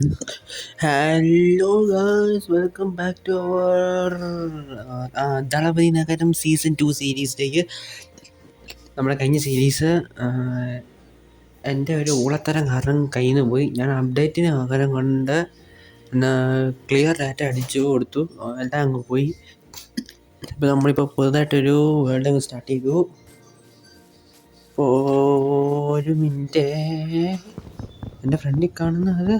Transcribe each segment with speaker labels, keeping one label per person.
Speaker 1: Hello guys, welcome back to our Thalapathy നഗരം season 2 സീരീസിലേക്ക്. നമ്മുടെ കഴിഞ്ഞ സീരീസ് എൻ്റെ ഒരു ഊളത്തരം കാരണം കയ്യിൽ നിന്ന് പോയി. ഞാൻ അപ്ഡേറ്റിന് പകരം കൊണ്ട് ക്ലിയർ ഡാറ്റ അടിച്ചു കൊടുത്തു, എല്ലാം അങ്ങ് പോയി. ഇപ്പോൾ നമ്മളിപ്പോൾ പുതുതായിട്ടൊരു വേൾഡ് അങ്ങ് സ്റ്റാർട്ട് ചെയ്തു. ഇപ്പോൾ ഒരു മിനിറ്റ്, എൻ്റെ ഫ്രണ്ടിൽ കാണുന്നത്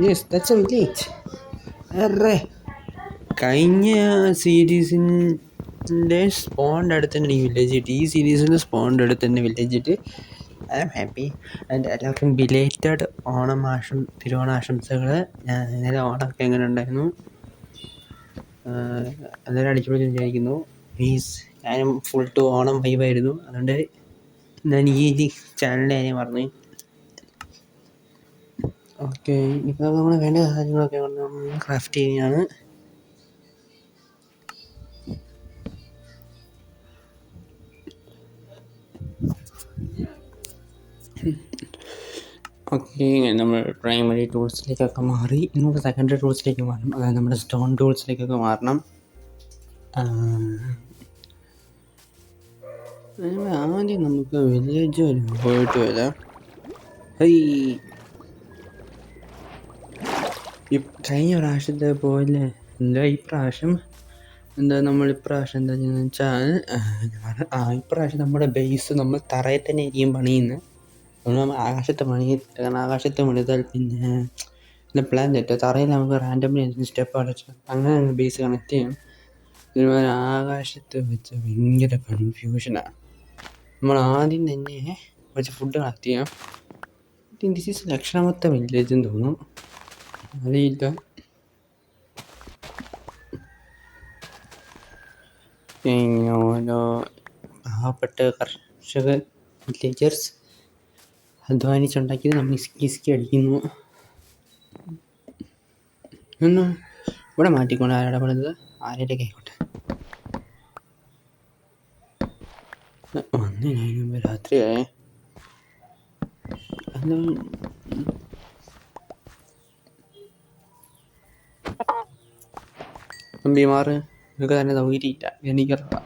Speaker 1: yes that's A village. Array, കഴിഞ്ഞ സീരീസിൻ്റെ സ്പോണിൻ്റെ അടുത്ത് തന്നെ ഈ വില്ലേജ് കിട്ടി. ഈ സീരീസിൻ്റെ സ്പോണിൻ്റെ അടുത്ത് തന്നെ വില്ലേജ് കിട്ടി. I am happy. ആൻഡ് എല്ലാവർക്കും ബിലേറ്റഡ് തിരുവോണാശംസകൾ. ഇന്നലെ ഓണമൊക്കെ എങ്ങനെ ഉണ്ടായിരുന്നു? എല്ലാവരും അടിച്ചുപൊളിച്ച് വിചാരിക്കുന്നു. മീൻസ് ഞാനും ഫുൾ ടു ഓണം വൈബായിരുന്നു. അതുകൊണ്ട് ഞാൻ ഈ ചാനലിൻ്റെ കാര്യം പറഞ്ഞു. ഓക്കെ, ഇപ്പോൾ നമ്മൾ വേണ്ട കാര്യങ്ങളൊക്കെ ക്രാഫ്റ്റ് ചെയ്യുകയാണ്. ഓക്കെ, നമ്മൾ പ്രൈമറി ടൂൾസിലേക്കൊക്കെ മാറി നമുക്ക് സെക്കൻഡറി ടൂൾസിലേക്ക് മാറണം. അതായത് നമ്മുടെ സ്റ്റോൺ ടൂൾസിലേക്കൊക്കെ മാറണം. ആദ്യം നമുക്ക് വില്ലേജ് പോയിട്ട് വരാം. കഴിഞ്ഞ പ്രാവശ്യത്തെ പോലെ എന്താ ഇപ്രാവശ്യം നമ്മളിപ്രാവശ്യം എന്താ ചെയ്യുന്നത് വെച്ചാൽ, ഇപ്രാവശ്യം നമ്മുടെ ബേസ് നമ്മൾ തറയിൽ തന്നെ ആയിരിക്കും പണിയുന്നത്. നമ്മൾ ആകാശത്ത് കാരണം ആകാശത്ത് പണിതാൽ പിന്നെ പ്ലാൻ തെറ്റും. തറയിൽ നമുക്ക് റാൻഡംലി സ്റ്റെപ്പ് അടച്ച് അങ്ങനെ ബേസ് കണക്ട് ചെയ്യണം. ഇതുപോലെ ആകാശത്ത് വെച്ച് ഭയങ്കര കൺഫ്യൂഷനാണ്. നമ്മൾ ആദ്യം തന്നെ കുറച്ച് ഫുഡ് കളക്ട് ചെയ്യാം. ദിസ് ഈസ് ലക്ഷണമൊത്ത വില്ലേജ് എന്ന് തോന്നും, അറിയില്ല. ഓരോ പാവപ്പെട്ട കർഷകർ വില്ലേജേഴ്സ് അധ്വാനിച്ചുണ്ടാക്കിയത് നമ്മൾ ഇസ്കി അടിക്കുന്നു. ഒന്ന് ഇവിടെ മാറ്റിക്കൊണ്ട് ആരുടെ പണിത് ആരുടെ ആയിക്കോട്ടെ. വന്നതിന് മുമ്പ് രാത്രിയായേ. ബീമാറ് നിങ്ങൾക്ക് തന്നെ സൗകര്യമില്ല, എനിക്കറിയാം.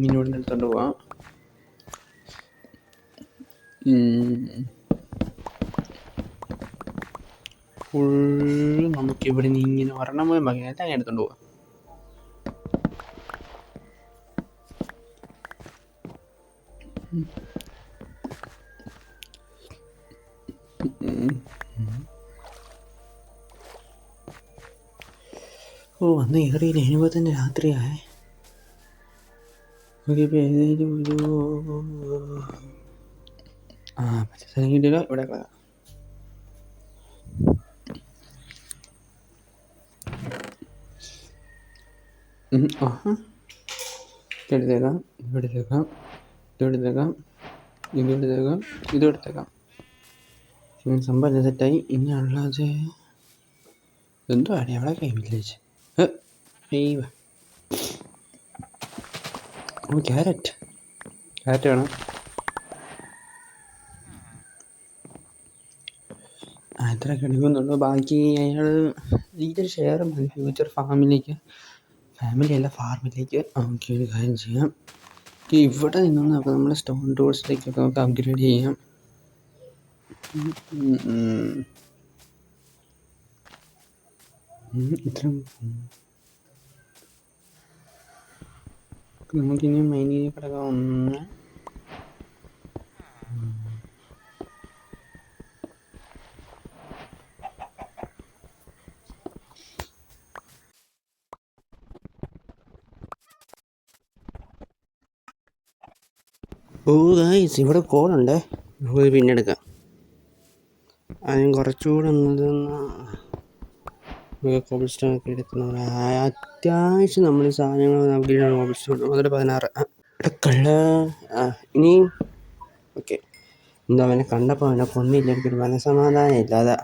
Speaker 1: ഇങ്ങോട്ട് എടുത്തോണ്ട് പോവാം. ഫുള്ള് നമുക്കിവിടെ നിന്ന് ഇങ്ങനെ ഒരെണ്ണം പോയി മകനായിട്ട് അങ്ങനെ എടുത്തോണ്ട് പോവാം. വന്ന് കയറിയില്ല, ഇനിയിപ്പോൾ തന്നെ രാത്രിയായേ. നമുക്കിപ്പോൾ ഏതെങ്കിലും ഒരു പച്ച സ്ഥലം കിട്ടിയല്ലോ. ഇവിടെ ഇതെടുത്തേക്കാം, ഇതെടുത്തേക്കാം, ഇതെടുത്തേക്കാം, ഇതെടുത്തേക്കാം, ഇതെടുത്തേക്കാം. സംഭവം സെറ്റായി. ഇനി ഉള്ളത് എന്തോ ആണ് എവിടെ വില്ലേജ്. ക്യാരറ്റ് വേണം. അത്രയൊക്കെ എടുക്കുന്നുള്ളൂ. ബാക്കി അയാൾ ഇതൊരു ഷെയർ മതി ഫ്യൂച്ചർ ഫാമിലിക്ക് അല്ല ഫാർമിലേക്ക്. നമുക്ക് ഒരു കാര്യം ചെയ്യാം, ഇവിടെ നിന്നും നമുക്ക് നമ്മുടെ സ്റ്റോൺ ടൂൾസിലേക്കൊക്കെ നമുക്ക് അപ്ഗ്രേഡ് ചെയ്യാം. ഇത്ര നമുക്കിനി മൈനിൽ കിടക്കാം. ഒന്ന് ഗൈസ്, ഇവിടെ കോളുണ്ടേ, നമുക്ക് പിന്നെ എടുക്കാം. അതിന് കുറച്ചുകൂടെ കോബിൾ സ്റ്റോൺ ഒക്കെ എടുക്കുന്നത് അത്യാവശ്യം നമ്മൾ സാധനങ്ങൾ അപ്ഗ്രേഡ് കോബിൾ സ്റ്റോൺ മുതൽ 16 ഇനി ഓക്കെ. എന്താ അവനെ കണ്ടപ്പോൾ അവനെ കൊന്നില്ല, എനിക്കൊരു മനസമാധാനം ഇല്ല. അതാ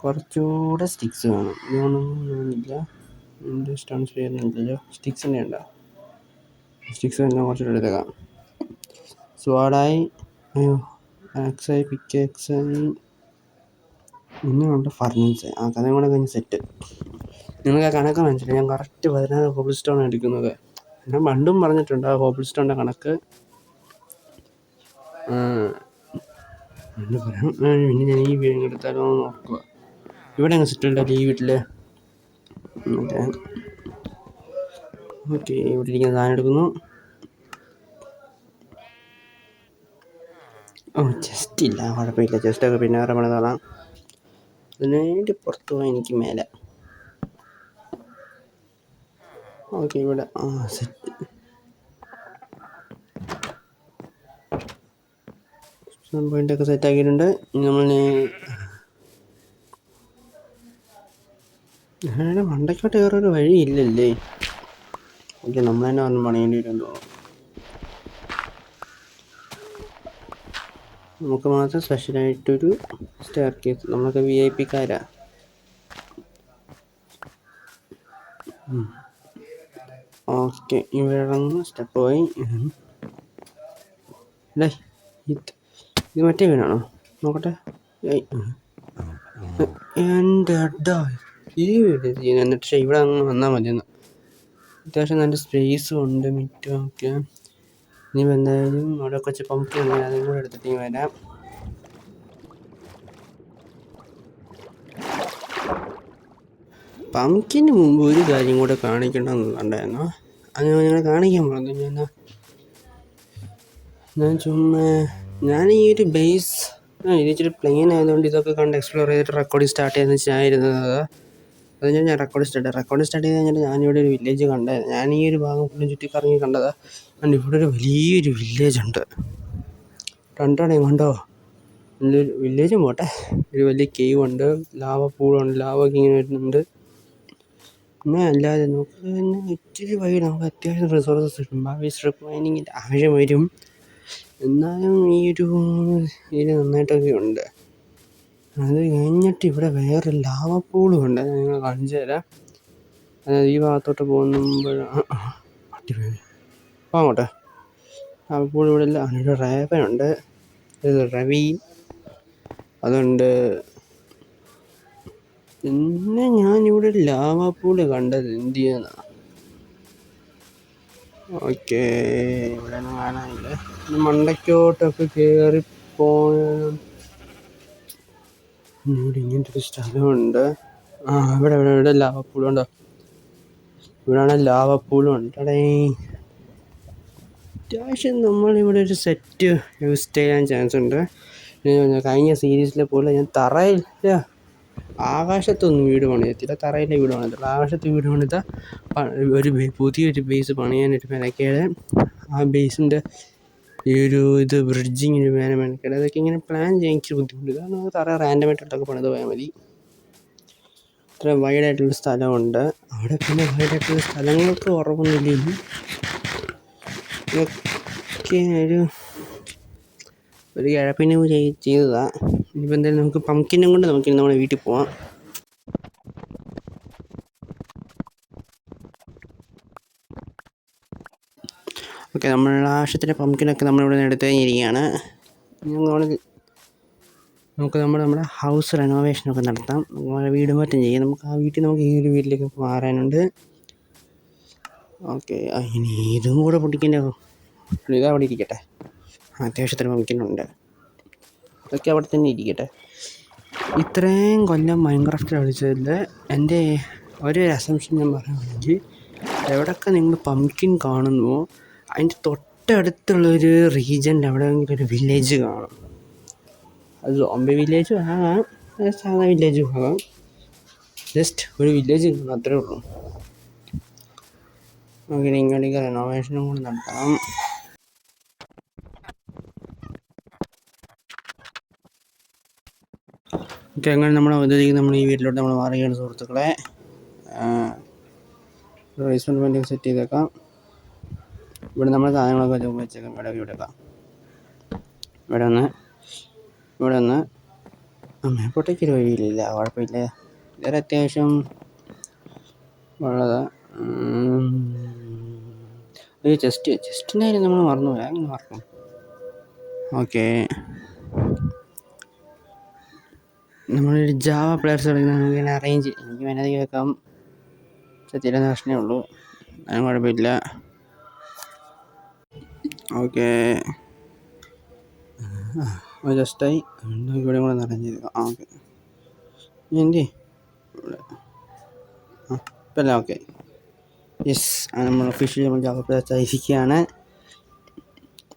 Speaker 1: കുറച്ചുകൂടെ സ്റ്റിക്സ് വേണം. ഇതൊന്നുമില്ല, സ്റ്റോൺ സ്പെയറിനില്ലല്ലോ. സ്റ്റിക്സിൻ്റെ ഉണ്ടോ? സ്റ്റിക്സ് തന്നെ കുറച്ചുകൂടെ എടുത്തേക്കാം. സ്വാഡായി. അയ്യോ, ആക്സായി പിക്കാക്സായി ഇന്നുണ്ട് ഫർണിച്ചർ. ആ കഥയും കൂടെ കഴിഞ്ഞ് സെറ്റ്. നിങ്ങൾക്ക് ആ കണക്ക് മനസ്സിലായി. ഞാൻ കറക്റ്റ് 16 ഹോബിൾ സ്റ്റോൺ എടുക്കുന്നത്. ഞാൻ പണ്ടും പറഞ്ഞിട്ടുണ്ട് ആ ഹോബിൾ സ്റ്റോണിൻ്റെ കണക്ക്. പിന്നെ ഞാൻ ഈ വീട് എടുത്താലോ എന്ന് നോക്കുക. ഇവിടെ അങ്ങ് സെറ്റുണ്ടല്ലോ ഈ വീട്ടിൽ. ഓക്കെ ഇവിടെ ഇരിക്കുന്ന സാധനം എടുക്കുന്നു. ചെസ്റ്റ് ഇല്ല, കുഴപ്പമില്ല. ചെസ്റ്റൊക്കെ പിന്നെ വേറെ പണി കാണാം. അതിനായിട്ട് പുറത്ത് പോകാൻ എനിക്ക് മേലെ. ഓക്കെ ഇവിടെ സെറ്റ്. പോയിൻ്റൊക്കെ സെറ്റാക്കിയിട്ടുണ്ട്. നമ്മൾ മണ്ടയ്ക്കോട്ട് വേറൊരു വഴിയില്ലല്ലേ. ഓക്കെ നമ്മൾ തന്നെ വന്ന് പണിയേണ്ടി വരുമെന്ന് തോന്നുന്നു. നമുക്ക് മാത്രം സ്പെഷ്യലായിട്ടൊരു സ്റ്റെയർ കേസ്. നമ്മളൊക്കെ VIP കാരാ. ഓക്കെ ഇവിടെ നിന്ന് സ്റ്റെപ്പ് പോയി. ഇത് മറ്റേ വീടാണോ നോക്കട്ടെ. എൻ്റെ അഡാ ഈ വീട് എന്നിട്ട് ഇവിടെ അങ്ങ് വന്നാൽ മതിയെന്ന്. അത്യാവശ്യം നല്ല സ്പേസും ഉണ്ട്, മിറ്റമൊക്കെ. ഇനി എന്തായാലും അവിടെ കുറച്ച് പമ്പിൻ ഉണ്ട്, അതും കൂടെ എടുത്തിട്ട് വരാം. പമ്പിന് മുമ്പ് ഒരു കാര്യം കൂടെ കാണിക്കണമെന്നുണ്ടായിരുന്നു. അത് ഞങ്ങൾ കാണിക്കാൻ പറഞ്ഞു. ഞാൻ ഈ ഒരു ബേസ് ഇച്ചിരി പ്ലെയിൻ ആയതുകൊണ്ട് ഇതൊക്കെ കണ്ട് എക്സ്പ്ലോർ ചെയ്തിട്ട് റെക്കോർഡിങ് സ്റ്റാർട്ട് ചെയ്യാന്ന് വെച്ചായിരുന്നത്. അത് ഞാൻ റെക്കോർഡ് സ്റ്റാർട്ട് ചെയ്ത് കഴിഞ്ഞിട്ട് ഞാനിവിടെ ഒരു വില്ലേജ് കണ്ടായിരുന്നു. ഞാൻ ഈ ഒരു ഭാഗം ഫുള്ളും ചുറ്റിക്കറങ്ങി കണ്ടതാണ്. അതുകൊണ്ട് ഇവിടെ ഒരു വലിയൊരു വില്ലേജ് ഉണ്ട്. കണ്ടോടെ കണ്ടോ, വലിയൊരു വില്ലേജും പോട്ടെ, ഒരു വലിയ കേവ് ഉണ്ട്, ലാവ പൂളുണ്ട്, ലാവൊക്കെ ഇങ്ങനെ വരുന്നുണ്ട്. പിന്നെ അല്ലാതെ നമുക്ക് ഇച്ചിരി വഴി നമുക്ക് അത്യാവശ്യം റിസോഴ്സസ് കിട്ടും. ഭാവി സ്ട്രിപ്പ് മൈനിങ്ങിൻ്റെ ആവശ്യം വരും. എന്നാലും ഈ ഒരു ഏരിയ നന്നായിട്ടൊക്കെ ഉണ്ട്. അത് കഴിഞ്ഞിട്ട് ഇവിടെ വേറെ ലാവ പൂളും ഉണ്ട്, അത് നിങ്ങൾ കാണിച്ചു തരാം. അതായത് ഈ ഭാഗത്തോട്ട് പോകുമ്പോഴാണ് അങ്ങോട്ടെ ലാവ പൂൾ ഇവിടെ ഇല്ല. അതിൻ്റെ റേവനുണ്ട്, റവി അതുണ്ട്. പിന്നെ ഞാനിവിടെ ഒരു ലാവ പൂള് കണ്ടത് എന്ത് ചെയ്യുന്നതാണ്. ഓക്കെ ഇവിടെ ഒന്നും കാണാനില്ല. മണ്ടയ്ക്കോട്ടൊക്കെ കയറിപ്പോയാൽ ഇവിടെ ഇങ്ങനത്തെ ഒരു സ്ഥലമുണ്ട്. ഇവിടെ ലാവപ്പൂളുണ്ടോ, ഇവിടെയാണ് ലാവപ്പൂളും ഉണ്ടടേ. അത്യാവശ്യം നമ്മളിവിടെ ഒരു സെറ്റ് യൂസ് ചെയ്യാൻ ചാൻസ് ഉണ്ട്. കഴിഞ്ഞ സീരീസിലെ പോലെ ഞാൻ തറയില്ല ആകാശത്തൊന്നും വീട് പണിയത്തില്ല, തറയിലെ വീട് പണിയത്തില്ല. ആകാശത്ത് വീട് പണിത ഒരു പുതിയൊരു ബേസ് പണിയാനൊരു മെനക്കേട്. ആ ബേസിൻ്റെ ഈ ഒരു ബ്രിഡ്ജിങ്ങിന് മെനക്കേട്. അതൊക്കെ ഇങ്ങനെ പ്ലാൻ ചെയ്യാൻ എനിക്ക് ബുദ്ധിമുട്ട്. കാരണം നമുക്ക് തറ റാൻഡമായിട്ടൊക്കെ പണിത് പോയാൽ മതി. ഇത്ര വൈഡായിട്ടുള്ള സ്ഥലമുണ്ട് അവിടെ. പിന്നെ വൈഡായിട്ടുള്ള സ്ഥലങ്ങൾക്ക് കുറവൊന്നുമില്ല. ഇതൊക്കെ ഒരു കിഴപ്പിന് ചെയ്തതാണ്. ഇനിയിപ്പോൾ എന്തായാലും നമുക്ക് പംകിനും കൊണ്ട് നമുക്ക് നമ്മുടെ വീട്ടിൽ പോവാം. ഓക്കെ നമ്മളുടെ ആവശ്യത്തിന് പംകിനൊക്കെ നമ്മളിവിടെ നിന്ന് എടുത്ത് കഴിഞ്ഞിരിക്കുകയാണ്. നമുക്ക് നമ്മുടെ ഹൗസ് റെനോവേഷനൊക്കെ നടത്താം. നമ്മുടെ വീട് മാറ്റം ചെയ്യാം. നമുക്ക് ആ വീട്ടിൽ നമുക്ക് ഈ ഒരു വീട്ടിലേക്ക് മാറാനുണ്ട്. ഓക്കെ ഇനി ഇതും കൂടെ പൊട്ടിക്കേണ്ട, ഇത് അവിടെ ഇരിക്കട്ടെ. അത്യാവശ്യത്തിന് പംകിനുണ്ട്, അതൊക്കെ അവിടെ തന്നെ ഇരിക്കട്ടെ. ഇത്രയും കൊല്ലം മൈൻക്രാഫ്റ്റ് കളിച്ചതിൽ എൻ്റെ ഒരു അസംഷൻ ഞാൻ പറയുകയാണെങ്കിൽ, എവിടെയൊക്കെ നിങ്ങൾ പംകിൻ കാണുന്നുവോ അതിൻ്റെ തൊട്ടടുത്തുള്ളൊരു റീജനിൽ എവിടെയെങ്കിലും ഒരു വില്ലേജ് കാണും. അത് സോംബി വില്ലേജും ആകാം, സാധാ വില്ലേജും ആകാം. ജസ്റ്റ് ഒരു വില്ലേജ് കാണും, അത്രേ ഉള്ളൂ. നമുക്ക് ഇങ്ങോട്ടേക്ക് റെനോവേഷനും കൂടി നടത്തണം. ഓക്കെ അങ്ങനെ നമ്മുടെ ഉദ്ദേശിക്കുന്നത് നമ്മൾ ഈ വീട്ടിലോട്ട് നമ്മൾ മാറുകയാണ് സുഹൃത്തുക്കളെ. റേസ്മെൻറ്റ് വേണ്ടി സെറ്റ് ചെയ്തേക്കാം. ഇവിടെ നമ്മൾ സാധനങ്ങളൊക്കെ വെച്ചേക്കാം. ഇവിടെ വെക്കാം. ഇവിടെ ഒന്ന് മേപ്പോട്ടേക്ക് ഒരു വഴിയില്ല, കുഴപ്പമില്ല. വേറെ അത്യാവശ്യം ഉള്ളത് ഒരു ചെസ്റ്റിൻ്റെ കാര്യം നമ്മൾ മറന്നു പോയാൽ അങ്ങനെ മറക്കും. ഓക്കെ നമ്മളൊരു ജാവ പ്ലെയേഴ്സ് കളിക്കുന്ന നമുക്കിങ്ങനെ അറേഞ്ച് എനിക്ക് വേണത് കേൾക്കാം. സത്യത്തിൻ്റെ പ്രശ്നമേ ഉള്ളൂ, അതിന് കുഴപ്പമില്ല. ഓക്കെ ജസ്റ്റായി ഇവിടെ കൂടെ അറേഞ്ച് ചെയ്ത് ഓക്കെ എൻ്റെ ഇവിടെ ഇപ്പം അല്ല ഓക്കെ യെസ് നമ്മൾ ഒഫീഷ്യലി നമ്മൾ ജാവ പ്ലെയേഴ്സ് ആയിരിക്കുകയാണ്.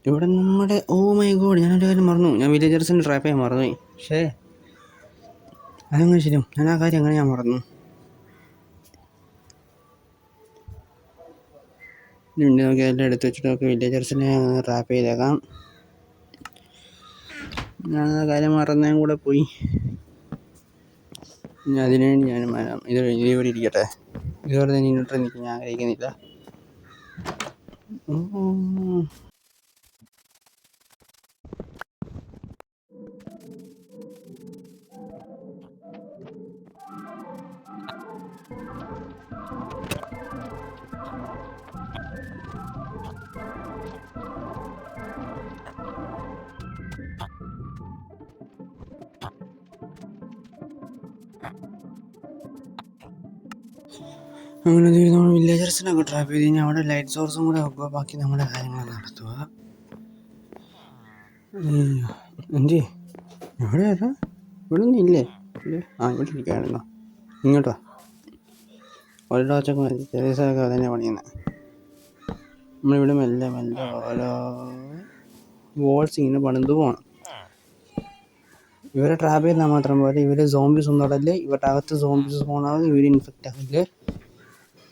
Speaker 1: ഇവിടെ നമ്മുടെ മൈ ഗോഡ് ഞാനൊരു കാര്യം മറന്നു, ഞാൻ വില്ലേജേഴ്സിൻ്റെ ട്രാപ്പ് ചെയ്യാൻ മറന്നുപോയി. പക്ഷേ അതങ്ങനെ ശരിയും ഞാൻ ആ കാര്യം അങ്ങനെ ഞാൻ മറന്നു. നമുക്ക് എല്ലാം എടുത്ത് വെച്ചിട്ട് നമുക്ക് വില്ലേജേഴ്സിനെ ട്രാപ്പ് ചെയ്തേക്കാം. ഞാൻ ആ കാര്യം മറന്നേം കൂടെ പോയി. അതിനുവേണ്ടി ഞാൻ ഇവിടെ ഇരിക്കട്ടെ, ഇതുവരെ തന്നെ ഇൻവെർട്ടർ നിൽക്കാൻ ഞാൻ ആഗ്രഹിക്കുന്നില്ല. അങ്ങനെ നമ്മൾ വില്ലേജേഴ്സിനൊക്കെ ട്രാപ്പ് ചെയ്ത് കഴിഞ്ഞാൽ അവിടെ ലൈറ്റ് സോഴ്സും കൂടെ വെക്കുക, ബാക്കി നമ്മുടെ കാര്യങ്ങൾ നടത്തുക. എന്തി എവിടെ വരാം, ഇവിടെ ഒന്നും ഇല്ലേ? ഇവിടെ ഇരിക്കുകയാണെന്നോ, ഇങ്ങോട്ടോ ഒരിടച്ചൊക്കെ ചെറിയ സ്ഥലമൊക്കെ അതന്നെ പണിയുന്നത്. നമ്മളിവിടെ മെല്ലെ മെല്ലെ ഓരോ വോൾസ് ഇങ്ങനെ പണിത് പോകണം. ഇവരെ ട്രാപ്പ് ചെയ്താൽ മാത്രം പോലെ ഇവർ സോംബീസ് ഒന്നും ഇടല്ലേ, ഇവരുടെ അകത്ത് സോംബീസ് പോകണമെങ്കിൽ ഇവർ ഇൻഫെക്റ്റ് ആകില്ല,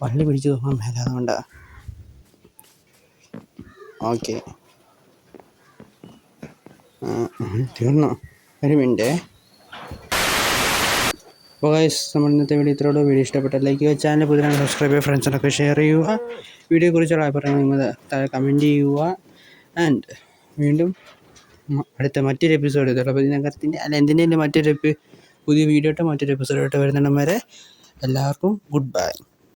Speaker 1: പള്ളി പിടിച്ച് തോന്നാൻ മേലെ. അതുകൊണ്ട് ഓക്കെ തീർന്നോ, ഒരു മിനിറ്റ്. അപ്പോൾ ഗൈസ് നമ്മൾ ഇന്നത്തെ വീഡിയോ ഇത്രയോടെ. വീഡിയോ ഇഷ്ടപ്പെട്ട ലൈക്ക് ചെയ്യുക, ചാനൽ പുതിയ സബ്സ്ക്രൈബ് ചെയ്യുക, ഫ്രണ്ട്സിനൊക്കെ ഷെയർ ചെയ്യുക, വീഡിയോയെക്കുറിച്ചുള്ള അഭിപ്രായം നിങ്ങൾ താഴെ കമൻറ്റ് ചെയ്യുക. ആൻഡ് വീണ്ടും അടുത്ത മറ്റൊരു എപ്പിസോഡ് ദളപതി നഗരത്തിൻ്റെ അല്ല എന്തിൻ്റെ മറ്റൊരു പുതിയ വീഡിയോ മറ്റൊരു എപ്പിസോഡായിട്ട് വരുന്നിടം വരെ എല്ലാവർക്കും ഗുഡ് ബൈ.